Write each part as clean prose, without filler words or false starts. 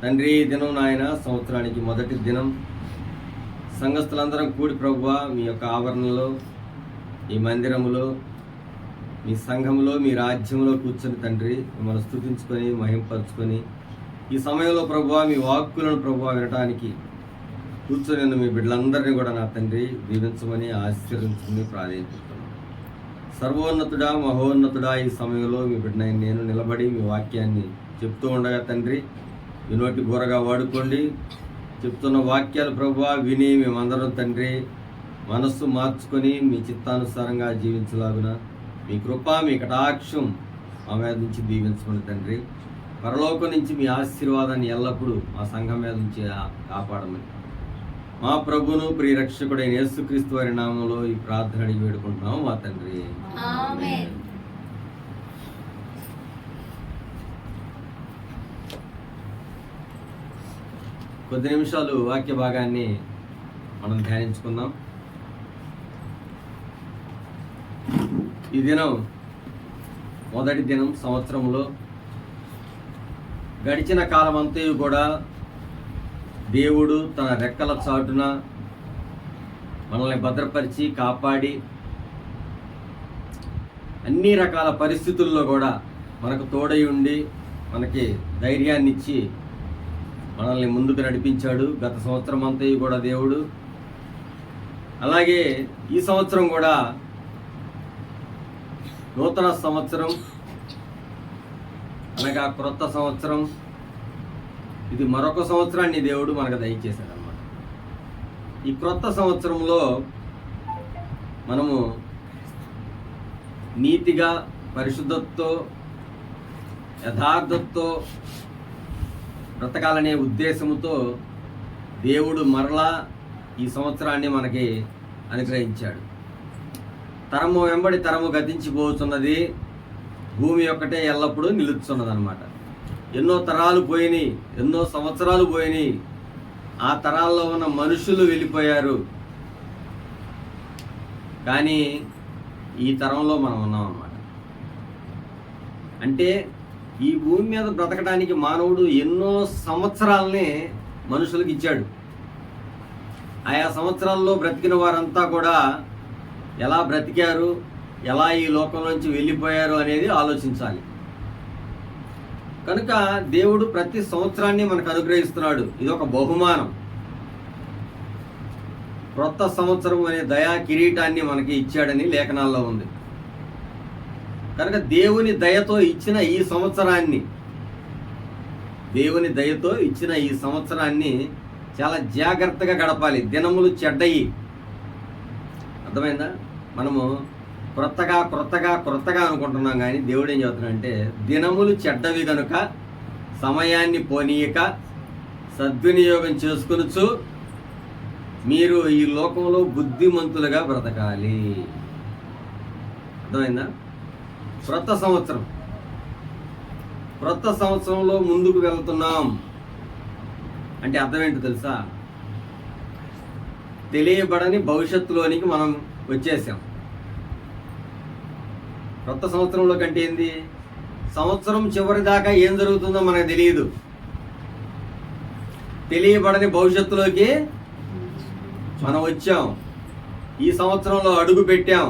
తండ్రి, ఈ దినం నాయన సంవత్సరానికి మొదటి దినం సంఘస్థులందరం కూడి ప్రభువా మీ యొక్క ఆవరణలో, ఈ మందిరములో, మీ సంఘములో, మీ రాజ్యంలో కూర్చొని తండ్రి మిమ్మల్ని స్తుతించుకొని మహింపరచుకొని ఈ సమయంలో ప్రభువా మీ వాక్కులను ప్రభువా వినటానికి కూర్చొని మీ బిడ్డలందరినీ కూడా నా తండ్రి దీవించమని ఆశీర్వదించమని ప్రార్థిస్తున్నాను. సర్వోన్నతుడా, మహోన్నతుడా, ఈ సమయంలో మీ బిడ్డనైన నేను నిలబడి మీ వాక్యాన్ని చెప్తూ ఉండగా తండ్రి మీ నోటి బోరగా వాడుకోండి. చెప్తున్న వాక్యాలు ప్రభువా విని మేమందరం తండ్రి మనస్సు మార్చుకొని మీ చిత్తానుసారంగా జీవించలాగున మీ కృప, మీ కటాక్షం మా మీద నుంచి దీవించమని తండ్రి. పరలోకం నుంచి మీ ఆశీర్వాదాన్ని ఎల్లప్పుడూ మా సంఘం మీద నుంచి కాపాడమని మా ప్రభును ప్రియరక్షకుడైన యేసుక్రీస్తు వారి నామంలో ఈ ప్రార్థన అడిగి వేడుకుంటున్నాము మా తండ్రి. ఆమేన్. కొద్ది నిమిషాలు వాక్య భాగాన్ని మనం ధ్యానించుకుందాం. ఈ దినం మొదటి దినం సంవత్సరంలో గడిచిన కాలమంతయు కూడా దేవుడు తన రెక్కల చాటున మనల్ని భద్రపరిచి కాపాడి అన్ని రకాల పరిస్థితుల్లో కూడా మనకు తోడై ఉండి మనకి ధైర్యాన్ని ఇచ్చి మనల్ని ముందుకు నడిపించాడు. గత సంవత్సరం అంతయు కూడా దేవుడు, అలాగే ఈ సంవత్సరం కూడా నూతన సంవత్సరం అనగా క్రొత్త సంవత్సరం, ఇది మరొక సంవత్సరాన్ని దేవుడు మనకు దయచేశాడు అన్నమాట. ఈ క్రొత్త సంవత్సరంలో మనము నీతిగా, పరిశుద్ధతతో, యథార్థతతో బ్రతకాలనే ఉద్దేశంతో దేవుడు మరలా ఈ సంవత్సరాన్ని మనకి అనుగ్రహించాడు. తరము వెంబడి తరము గతించిపోతున్నది, భూమి ఒక్కటే ఎల్లప్పుడూ నిలుస్తున్నది అన్నమాట. ఎన్నో తరాలు పోయినాయి, ఎన్నో సంవత్సరాలు పోయినాయి, ఆ తరాల్లో ఉన్న మనుషులు వెళ్ళిపోయారు, కానీ ఈ తరంలో మనం ఉన్నాం అన్నమాట. అంటే ఈ భూమి మీద బ్రతకడానికి మానవుడు ఎన్నో సంవత్సరాలని మనుషులకు ఇచ్చాడు. ఆయా సంవత్సరాల్లో బ్రతికిన వారంతా కూడా ఎలా బ్రతికారు, ఎలా ఈ లోకం నుంచి వెళ్ళిపోయారు అనేది ఆలోచించాలి. కనుక దేవుడు ప్రతి సంవత్సరాన్ని మనకు అనుగ్రహిస్తున్నాడు. ఇది ఒక బహుమానం. క్రొత్త సంవత్సరం అనే దయా కిరీటాన్ని మనకి ఇచ్చాడని లేఖనాల్లో ఉంది. కనుక దేవుని దయతో ఇచ్చిన ఈ సంవత్సరాన్ని, దేవుని దయతో ఇచ్చిన ఈ సంవత్సరాన్ని చాలా జాగ్రత్తగా గడపాలి. దినములు చెడ్డయి, అర్థమైందా? మనము క్రొత్తగా అనుకుంటున్నాం, కానీ దేవుడు ఏం చెబుతున్నాడంటే దినములు చెడ్డవి కనుక సమయాన్ని పోనీయక సద్వినియోగం చేసుకొనుచు మీరు ఈ లోకంలో బుద్ధిమంతులుగా బ్రతకాలి. అర్థమైందా? క్రొత్త సంవత్సరంలో ముందుకు వెళ్తున్నాం అంటే అర్థం ఏంటో తెలుసా? తెలియబడని భవిష్యత్తులోనికి మనం వచ్చేసాం. క్రొత్త సంవత్సరంలో కంటే ఏంది, సంవత్సరం చివరి దాకా ఏం జరుగుతుందో మనకు తెలియదు. తెలియబడని భవిష్యత్తులోకి మనం వచ్చాం. ఈ సంవత్సరంలో అడుగు పెట్టాం.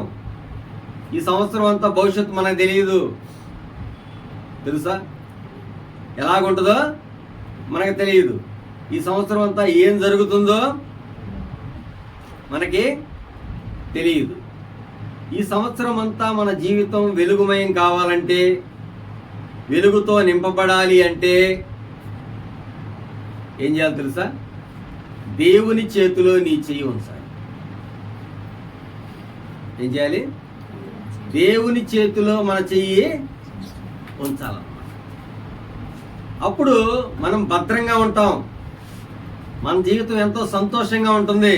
ఈ సంవత్సరం అంతా భవిష్యత్తు మనకు తెలియదు. తెలుసా? ఎలాగుంటుందో మనకు తెలియదు. ఈ సంవత్సరం అంతా ఏం జరుగుతుందో మనకి తెలియదు. ఈ సంవత్సరం అంతా మన జీవితం వెలుగుమయం కావాలంటే, వెలుగుతో నింపబడాలి అంటే ఏం చేయాలి తెలుసా? దేవుని చేతిలో నీ చెయ్యి ఉంచాలి. ఏం చేయాలి? దేవుని చేతిలో మన చెయ్యి ఉంచాలన్నమాట. అప్పుడు మనం భద్రంగా ఉంటాం. మన జీవితం ఎంతో సంతోషంగా ఉంటుంది.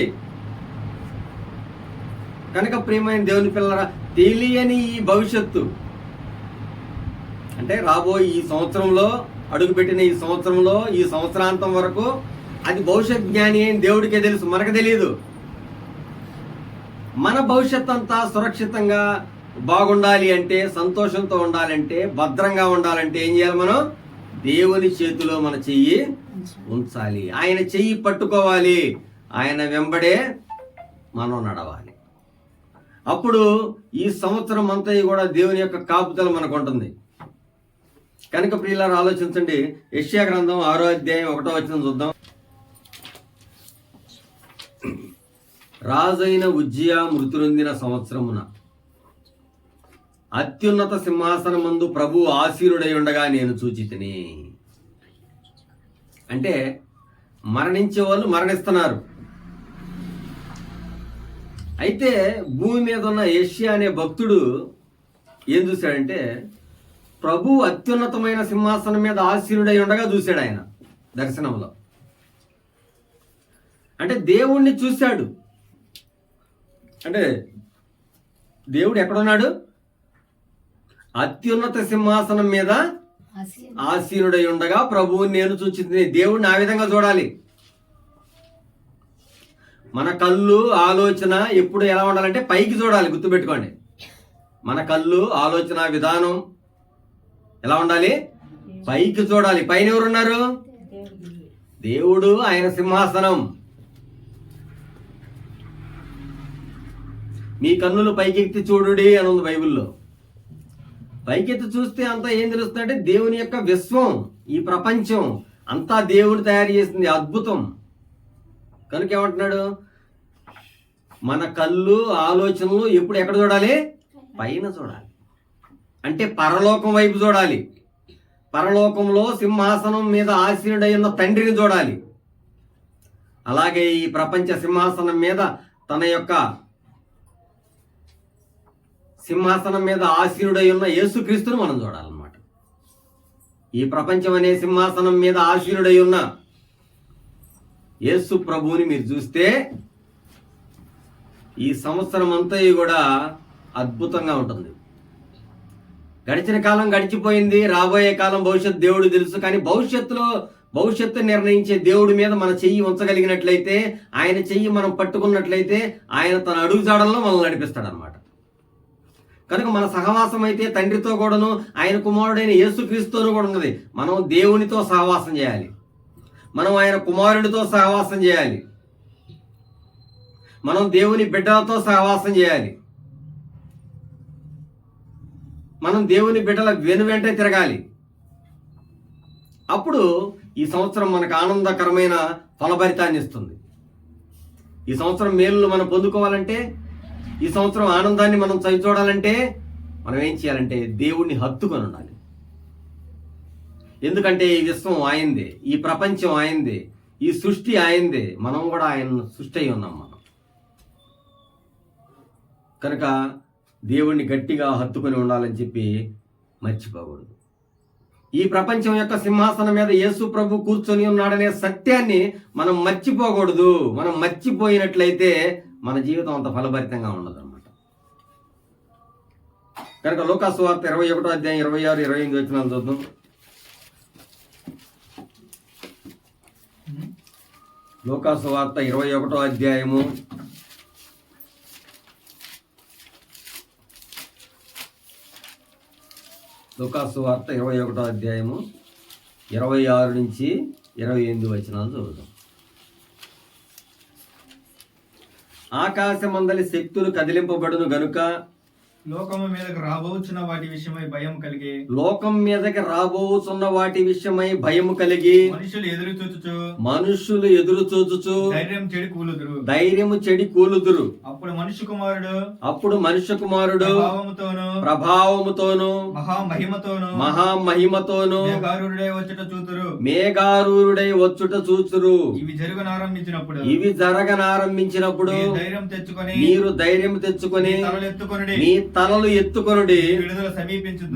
కనుక ప్రియమైన దేవుని పిల్లరా, తెలియని ఈ భవిష్యత్తు అంటే రాబోయే ఈ సంవత్సరంలో, అడుగుపెట్టిన ఈ సంవత్సరంలో, ఈ సంవత్సరాంతం వరకు అది భవిష్యత్ జ్ఞాని అని దేవుడికే తెలుసు, మనకు తెలియదు. మన భవిష్యత్ అంతా సురక్షితంగా బాగుండాలి అంటే, సంతోషంతో ఉండాలంటే, భద్రంగా ఉండాలంటే ఏం చేయాలి? మనం దేవుని చేతిలో మన చెయ్యి ఉంచాలి. ఆయన చెయ్యి పట్టుకోవాలి. ఆయన వెంబడే మనం నడవాలి. అప్పుడు ఈ సంవత్సరం అంతా కూడా దేవుని యొక్క కాపుదల మనకు ఉంటుంది. కనుక ప్రియులారా, ఆలోచించండి. యెషయా గ్రంథం 6వ అధ్యాయం 1వ వచనం చూద్దాం. రాజైన ఉజ్జియా మృతురొందిన సంవత్సరమున అత్యున్నత సింహాసనమందు ప్రభు ఆసీనుడై ఉండగా నేను చూచితిని. అంటే మరణించే వాళ్ళు మరణిస్తున్నారు. అయితే భూమి మీద ఉన్న యెషయా అనే భక్తుడు ఏం చూశాడంటే, ప్రభు అత్యున్నతమైన సింహాసనం మీద ఆసీనుడై ఉండగా చూశాడు ఆయన దర్శనంలో. అంటే దేవుణ్ణి చూశాడు. అంటే దేవుడు ఎక్కడున్నాడు? అత్యున్నత సింహాసనం మీద ఆసీనుడై ఉండగా ప్రభువుని నేను చూచింది. దేవుడిని ఆ విధంగా చూడాలి. మన కళ్ళు ఆలోచన ఎప్పుడు ఎలా ఉండాలంటే పైకి చూడాలి. గుర్తుపెట్టుకోండి, మన కళ్ళు ఆలోచన విధానం ఎలా ఉండాలి? పైకి చూడాలి. పైన ఎవరున్నారు? దేవుడు, ఆయన సింహాసనం. మీ కన్నులు పైకెత్తి చూడుడి అని ఉంది బైబిల్లో. పైకెత్తి చూస్తే అంతా ఏం తెలుస్తుందంటే దేవుని యొక్క విశ్వం, ఈ ప్రపంచం అంతా దేవుడు తయారు చేసింది, అద్భుతం. కనుక ఏమంటున్నాడు? మన కళ్ళు ఆలోచనలు ఎప్పుడు ఎక్కడ చూడాలి? పైన చూడాలి. అంటే పరలోకం వైపు చూడాలి. పరలోకంలో సింహాసనం మీద ఆసీనుడై ఉన్న తండ్రిని చూడాలి. అలాగే ఈ ప్రపంచ సింహాసనం మీద తన యొక్క సింహాసనం మీద ఆసీనుడై ఉన్న యేసుక్రీస్తును మనం చూడాలన్నమాట. ఈ ప్రపంచం అనే సింహాసనం మీద ఆసీనుడై ఉన్న యేసు ప్రభువుని మీరు చూస్తే ఈ సంవత్సరం అంతా కూడా అద్భుతంగా ఉంటుంది. గడిచిన కాలం గడిచిపోయింది, రాబోయే కాలం భవిష్యత్తు దేవుడు తెలుసు. కానీ భవిష్యత్తు నిర్ణయించే దేవుడి మీద మన చెయ్యి ఉంచగలిగినట్లయితే, ఆయన చెయ్యి మనం పట్టుకున్నట్లయితే, ఆయన తన అడుగుజాడల్లో మనల్ని నడిపిస్తాడనమాట. కనుక మన సహవాసం అయితే తండ్రితో కూడాను, ఆయన కుమారుడైన యేసుక్రీస్తుతో కూడా ఉన్నది. మనం దేవునితో సహవాసం చేయాలి. మనం ఆయన కుమారుడితో సహవాసం చేయాలి. మనం దేవుని బిడ్డలతో సహవాసం చేయాలి. మనం దేవుని బిడ్డల వెనువెంటే తిరగాలి. అప్పుడు ఈ సంవత్సరం మనకు ఆనందకరమైన ఫలభరితాన్ని ఇస్తుంది. ఈ సంవత్సరం మేలును మనం పొందుకోవాలంటే, ఈ సంవత్సరం ఆనందాన్ని మనం చవి చూడాలంటే మనం ఏం చేయాలంటే దేవుణ్ణి హత్తుకొని ఉండాలి. ఎందుకంటే ఈ విశ్వం ఆయనదే, ఈ ప్రపంచం ఆయనదే, ఈ సృష్టి ఆయనదే. మనం కూడా ఆయన సృష్టి అయి ఉన్నాం మనం. కనుక దేవుణ్ణి గట్టిగా హత్తుకొని ఉండాలని చెప్పి మర్చిపోకూడదు. ఈ ప్రపంచం యొక్క సింహాసనం మీద యేసు ప్రభు కూర్చొని ఉన్నాడనే సత్యాన్ని మనం మర్చిపోకూడదు. మనం మర్చిపోయినట్లయితే మన జీవితం అంత ఫలభరితంగా ఉండదు అనమాట. కనుక లూకా సువార్త 21వ అధ్యాయం 26, 28 వచనాలు చూద్దాం. లూకా సువార్త 21వ అధ్యాయము 26 నుంచి 28 వచనాలు చదువుదాం. ఆకాశమందలి శక్తులు కదిలింపబడును గనుక లోకము మీదకి రాబోచున్న వాటి విషయమై భయం కలిగి, లోకం మీదకి రాబోతున్న వాటి విషయమై భయము కలిగి మనుషులు ఎదురు చూచుచు ధైర్యము చెడి కూలుదురు. అప్పుడు మనుష్య కుమారుడు ప్రభావముతోను మహామహిమతోను మేఘారూరుడై వచ్చుట చూచురు. ఇవి జరగనారంభించినప్పుడు మీరు ధైర్యం తెచ్చుకొని మీ తలలు ఎత్తుకొనుడి,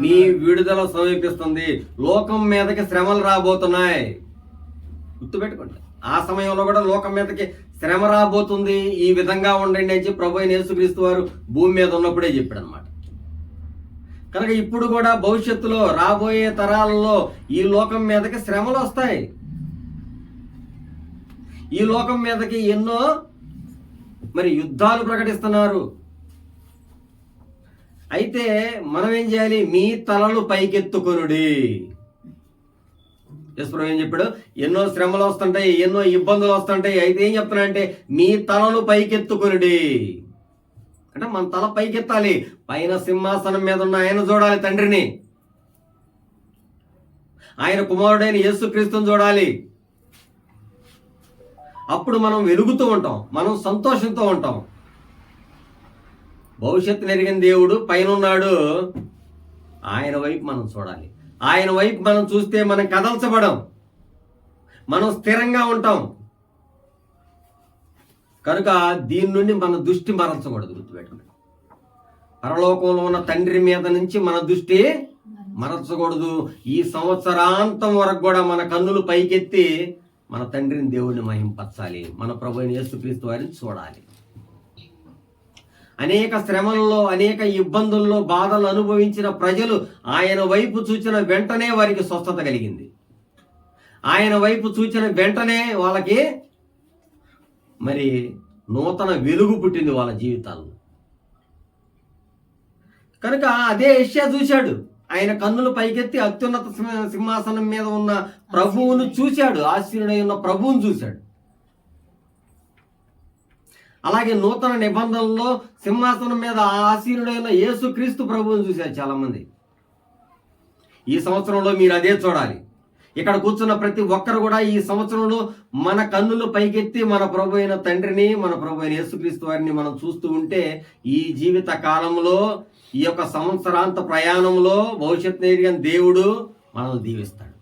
మీ విడుదల సమీపిస్తుంది. లోకం మీదకి శ్రమలు రాబోతున్నాయి. గుర్తుపెట్టుకోండి, ఆ సమయంలో కూడా లోకం మీదకి శ్రమ రాబోతుంది. ఈ విధంగా ఉండండి అని చెప్పి ప్రభువైన యేసుక్రీస్తు వారు భూమి మీద ఉన్నప్పుడే చెప్పాడు అనమాట. కనుక ఇప్పుడు కూడా భవిష్యత్తులో రాబోయే తరాలలో ఈ లోకం మీదకి శ్రమలు వస్తాయి. ఈ లోకం మీదకి ఎన్నో యుద్ధాలు ప్రకటిస్తున్నారు. అయితే మనం ఏం చేయాలి? మీ తలలు పైకెత్తుకొనుడి. యేసుప్రభు ఏం చెప్పాడు? ఎన్నో శ్రమలు వస్తుంటాయి, ఎన్నో ఇబ్బందులు వస్తుంటాయి, అయితే ఏం చెప్తున్నాడంటే మీ తలలు పైకెత్తుకొనుడి. అంటే మన తల పైకెత్తాలి, పైన సింహాసనం మీద ఉన్న ఆయన చూడాలి, తండ్రిని, ఆయన కుమారుడైన యేసుక్రీస్తుని చూడాలి. అప్పుడు మనం వెలుగుతూ ఉంటాం, మనం సంతోషంతో ఉంటాం. భవిష్యత్తు ఎరిగిన దేవుడు పైన ఉన్నాడు, ఆయన వైపు మనం చూడాలి. ఆయన వైపు మనం చూస్తే మనం కదల్చబడం, మనం స్థిరంగా ఉంటాం. కనుక దీని నుండి మన దృష్టి మరల్చకూడదు, గుర్తుపెట్టుకోండి. పరలోకంలో ఉన్న తండ్రి మీద నుంచి మన దృష్టి మరల్చకూడదు. ఈ సంవత్సరాంతం వరకు కూడా మన కన్నులు పైకెత్తి మన తండ్రిని, దేవుడిని మహింపరచాలి, మన ప్రభువైన యేసుక్రీస్తు వారిని చూడాలి. అనేక శ్రమల్లో, అనేక ఇబ్బందుల్లో, బాధలు అనుభవించిన ప్రజలు ఆయన వైపు చూచిన వెంటనే వారికి స్వస్థత కలిగింది. ఆయన వైపు చూచిన వెంటనే వాళ్ళకి మరి నూతన వెలుగు పుట్టింది వాళ్ళ జీవితాల్లో. కనుక అదే యెషయా చూశాడు. ఆయన కన్నులు పైకెత్తి అత్యున్నత సింహాసనం మీద ఉన్న ప్రభువును చూశాడు, ఆశీనుడై ఉన్న ప్రభువును చూశాడు. అలాగే నూతన నిబంధనలో సింహాసనం మీద ఆసీనుడైన యేసుక్రీస్తు ప్రభువుని చూశారు చాలా మంది. ఈ సంవత్సరంలో మీరు అదే చూడాలి. ఇక్కడ కూర్చున్న ప్రతి ఒక్కరు కూడా ఈ సంవత్సరంలో మన కన్నులు పైకెత్తి మన ప్రభు అయిన తండ్రిని, మన ప్రభు అయిన యేసుక్రీస్తు వారిని మనం చూస్తూ ఉంటే ఈ జీవిత కాలంలో, ఈ యొక్క సంవత్సరాంత ప్రయాణంలో భవిష్యత్తు ఎరిగిన దేవుడు మనల్ని దీవిస్తాడు.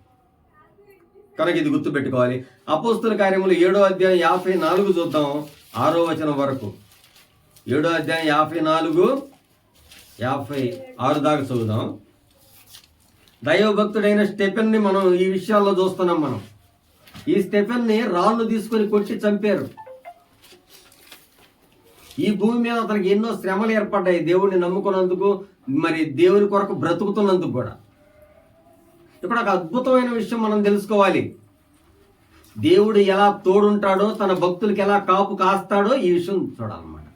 కనుక ఇది గుర్తుపెట్టుకోవాలి. అపోస్తుల కార్యములు 7వ అధ్యాయం 54 చూద్దాం, 6వ వచనం వరకు. 7వ అధ్యాయం 54, 56 దాకా చదువుదాం. దైవభక్తుడైన స్టెఫెన్ని మనం ఈ విషయాల్లో చూస్తున్నాం. మనం ఈ స్టెఫెన్ని రాళ్ళు తీసుకొని కొట్టి చంపారు. ఈ భూమి మీద అతనికి ఎన్నో శ్రమలు ఏర్పడ్డాయి, దేవుడిని నమ్ముకున్నందుకు, మరి దేవుని కొరకు బ్రతుకుతున్నందుకు కూడా. ఇక్కడ ఒక అద్భుతమైన విషయం మనం తెలుసుకోవాలి. దేవుడు ఎలా తోడుంటాడో, తన భక్తులకి ఎలా కాపు కాస్తాడో ఈ విషయం చూడాలన్నమాట.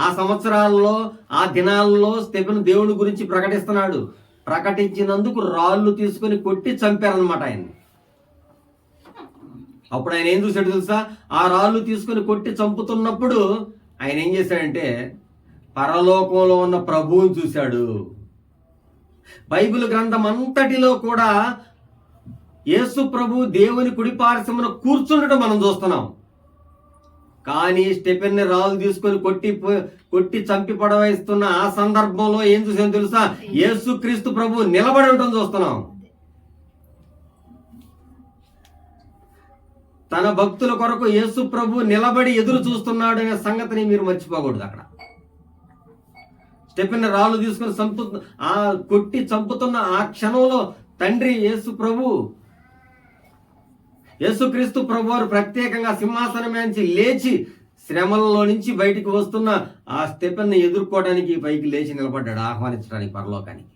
ఆ సంవత్సరాల్లో, ఆ దినాల్లో స్టెఫెను దేవుని గురించి ప్రకటిస్తున్నాడు. ప్రకటించినందుకు రాళ్ళు తీసుకొని కొట్టి చంపారనమాట ఆయన్ని. అప్పుడు ఆయన ఏం చూశాడు తెలుసా? ఆ రాళ్ళు తీసుకొని కొట్టి చంపుతున్నప్పుడు ఆయన ఏం చేశాడంటే పరలోకంలో ఉన్న ప్రభువుని చూశాడు. బైబిల్ గ్రంథం అంతటిలో కూడా యేసు ప్రభు దేవుని కుడిపార్శ్వమున కూర్చుండటం మనం చూస్తున్నాం. కానీ స్టెఫెన్ని రాళ్ళు తీసుకొని కొట్టి చంపి పడవేస్తున్న ఆ సందర్భంలో ఏం చూసాం తెలుసా? యేసుక్రీస్తు ప్రభు నిలబడి ఉండటం చూస్తున్నాం. తన భక్తుల కొరకు యేసు ప్రభు నిలబడి ఎదురు చూస్తున్నాడు అనే సంగతిని మీరు మర్చిపోకూడదు. అక్కడ స్టెఫెన్ని రాళ్ళు తీసుకొని కొట్టి చంపుతున్న ఆ క్షణంలో తండ్రి యేసుక్రీస్తు ప్రభు వారు ప్రత్యేకంగా సింహాసనం నుంచి లేచి శ్రమలలో నుంచి బయటికి వస్తున్న ఆ స్టెఫెన్ని ఎదుర్కోవడానికి పైకి లేచి నిలబడ్డాడు, ఆహ్వానించడానికి పరలోకానికి.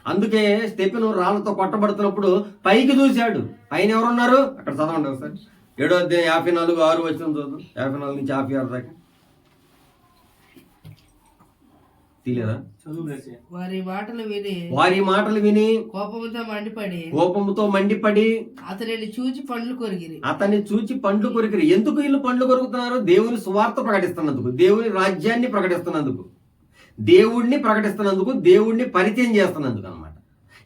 అందుకే స్టెఫెను రాళ్లతో కొట్టబడుతున్నప్పుడు పైకి చూశాడు. పైన ఎవరున్నారు? అక్కడ చదవండి ఒకసారి. 7వ అధ్యాయం 54, 6 వచనం చదువు. 54 నుంచి 56 దాకా తీలేదా? వారి మాటలు విని కోపముతో మండిపడి అతన్ని చూచి పండ్లు కొరికిరి. ఎందుకు వీళ్ళు పండ్లు కొరుకుతున్నారు? దేవుని సువార్త ప్రకటిస్తున్నందుకు, దేవుని రాజ్యాన్ని ప్రకటిస్తున్నందుకు, దేవుణ్ణి ప్రకటిస్తున్నందుకు, దేవుణ్ణి పరిచయం చేస్తున్నందుకు అన్నమాట.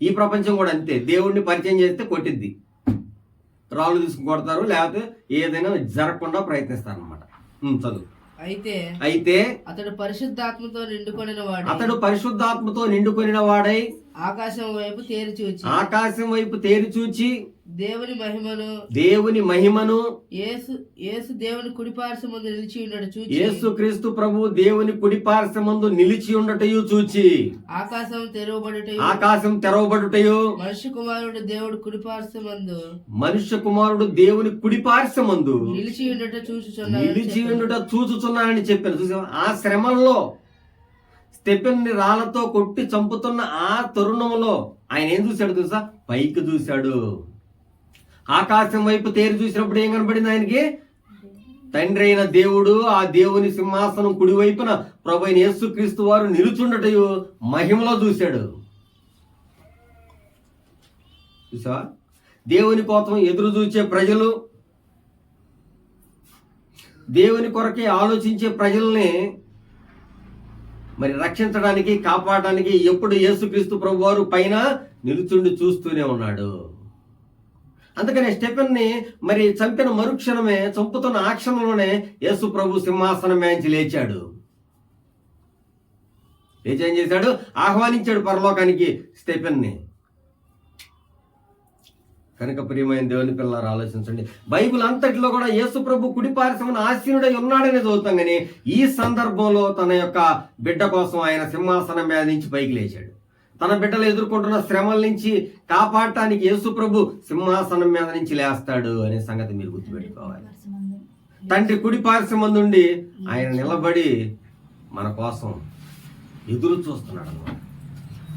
ఈ ప్రపంచం కూడా అంతే. దేవుణ్ణి పరిచయం చేస్తే కొట్టిద్ది, రాళ్ళు తీసుకుని కొడతారు, లేకపోతే ఏదైనా జరగకుండా ప్రయత్నిస్తారు అన్నమాట. చదువు. అయితే అతడు పరిశుద్ధాత్మతో నిండుకొనిన వాడై ఆకాశం వైపు తేరి చూచి దేవుని మహిమను యేసు దేవుని కుడిపార్శ్వమందు నిలిచి ఉండట చూచి, యేసుక్రీస్తు ప్రభు దేవుని కుడిపార్శ్వమందు నిలిచి ఉండటయు చూచి, ఆకాశం తెరవబడుటయు మనుష్య కుమారుడు దేవుని కుడిపార్శ్వమందు నిలిచి ఉండుట చూచుచున్నానని చెప్పాను. చూసా? ఆ శ్రమల్లో స్టెఫెన్ని రాళ్లతో కొట్టి చంపుతున్న ఆ తరుణంలో ఆయన ఏం చూశాడు తెలుసా? పైకి చూశాడు. ఆకాశం వైపు తేరి చూసినప్పుడు ఏం కనబడింది ఆయనకి? తండ్రి అయిన దేవుడు, ఆ దేవుని సింహాసనం కుడివైపున ప్రభు అయిన యేసుక్రీస్తు వారు నిలుచుండటయు మహిమలో చూశాడు. చూసావా? దేవుని కోసం ఎదురు చూచే ప్రజలు, దేవుని కొరకే ఆలోచించే ప్రజల్ని మరి రక్షించడానికి, కాపాడడానికి ఎప్పుడు యేసుక్రీస్తు ప్రభు వారు పైన నిలుచుండి చూస్తూనే ఉన్నాడు. అందుకనే స్టెఫెన్ని మరి చంపిన మరుక్షణమే, చంపుతున్న ఆ క్షణంలోనే యేసు ప్రభు సింహాసనం మేంచి లేచాడు. లేచి ఏం చేశాడు? ఆహ్వానించాడు పరలోకానికి స్టెఫెన్ని. కనుక ప్రియమైన దేవుని పిల్లలు ఆలోచించండి, బైబిల్ అంతటిలో కూడా యేసు ప్రభు కుడి పార్శ్వమున ఆసీనుడై ఉన్నాడని చదువుతాం. కానీ ఈ సందర్భంలో తన యొక్క బిడ్డ కోసం ఆయన సింహాసనం మీద నుంచి పైకి లేచాడు. తన బిడ్డలు ఎదుర్కొంటున్న శ్రమల నుంచి కాపాడటానికి యేసు ప్రభు సింహాసనం మీద నుంచి లేస్తాడు అనే సంగతి మీరు గుర్తుపెట్టుకోవాలి. తండ్రి కుడి పార్శ్వమందుండి ఆయన నిలబడి మన కోసం ఎదురు చూస్తున్నాడు అన్నమాట.